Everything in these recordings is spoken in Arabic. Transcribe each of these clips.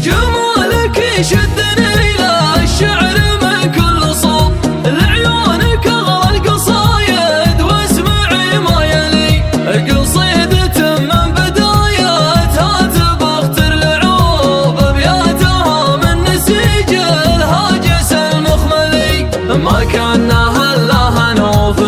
جمالك يشدني إلى الشعر من كل صوب، لعيونك أغلى القصايد واسمعي ما يلي. قصيدة من بدايتها تبختر العروب، أبياتها من نسيج الهاجس المخملي. ما كانها إلا هنوف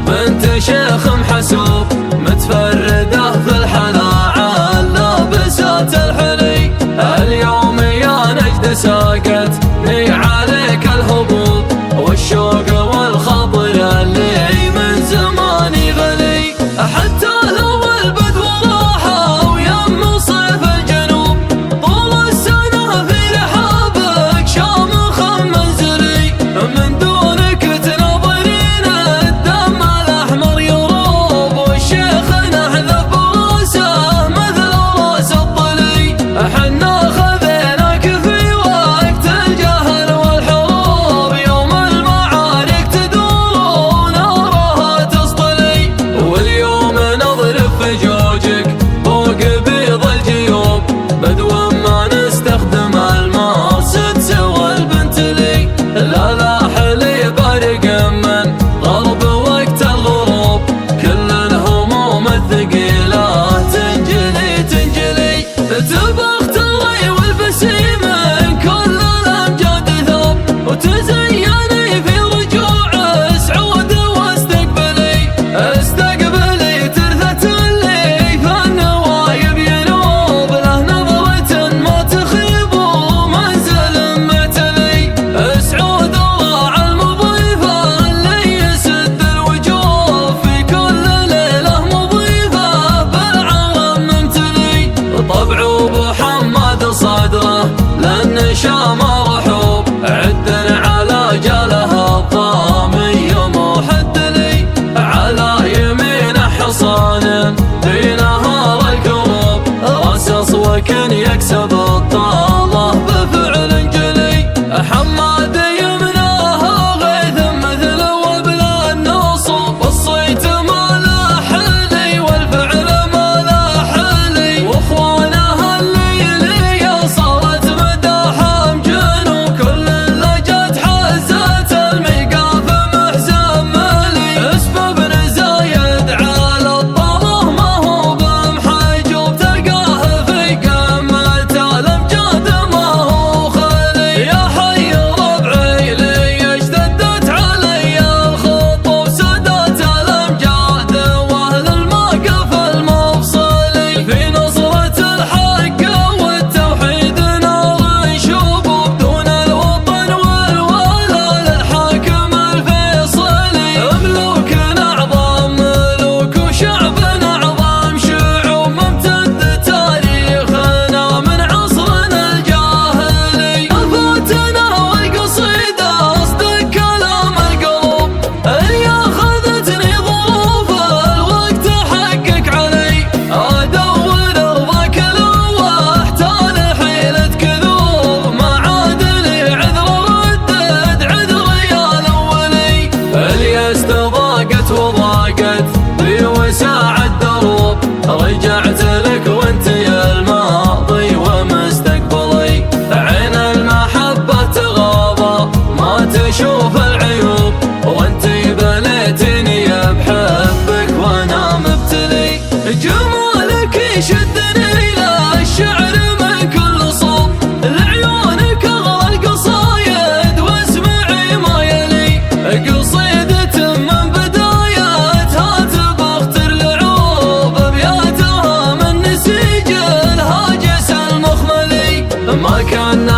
بنت شيخ محسوب، متفردة في الحلاعة لابسات الحلي. اليوم يا نجد ساقتني عليك الهبوب، والشوق والخبر اللي من زماني غلي. حتى لو البدو راحة ويم صيف الجنوب، طول السنة في رحابك شامخ منزلي. من دونك تناظرين الدم الأحمر يروب، والشيخ نحذف براسه مثل راس الطلي. حنا خذيناك في وقت الجهل والحروب، يوم المعارك تدور ونارها تصطلي. واليوم نضرب في جوجك فوق بيض الجيوب، بدو ما نستخدم المقصد سوى البنتلي. لا لا حلي بارق من غرب وقت الغروب، كل الهموم الثقيلة تنجلي تنجلي. تبختري والبسي من كل الأمجاد ثوب، وتزيني في رجوع سعود واستقبلي. استقبلي ترثة اللي في النوايب ينوب، له نظرة ما تخيب ومنزل معتلي. سعود راعى المضيفة اللي يسد الوجوه، في كل ليلة مضيفة بالعرب ممتلي. طبعه محمد صدره للنشام رحوب، عدن على جاله الطامي محدلي. على يمين حصان في نهار الكروب، رصص وكن يكسب الطالة بفعل جلي. حماد يمناها غيث مثل وبل النصوب، الصيت ما له حلي والفعل ما له حلي. واخوانها الليلية صارت مداحم جنو، كل لجت حزت الميقاف محزن ملي. اسم بن زايد على الطره ما هو بمحجوب، تلقاه في قمة الامجاد ما هو خلي. يا حي ربعي لي اشتدت علي الخطوب، سادات الامجاد واهل الموقف المفصلي. في نصرة الحق والتوحيد نار نشوب، بدون الوطن والولاء للحاكم الفيصلي. ملوكنا اعظم ملوك وشعبنا اعظم شعوب، ممتد تاريخنا من عصرنا الجاهلي. فاتنا والقصيدة اصدق كلام القلوب، اللي اخذتني ظروف الوقت حقك علي. ادور رضاك لو احتال حيلة كذوب، ما عاد لي عذر ردد عذري يا الاولي. الياس ضاقت وضاقت في وساع الدروب، رجعت لك وانت يا الماضي ومستقبلي. عين المحبة تغاضى ما تشوف العيوب، وانت بليتني بحبك وانا مبتلي. جمالك يشدني إلى الشعر من كل صوب، لعيونك أغلى القصايد واسمعي ما يلي. قصيدة من بدايتها تبختر العروب، أبياتها من نسيج الهاجس المخملي. ما كان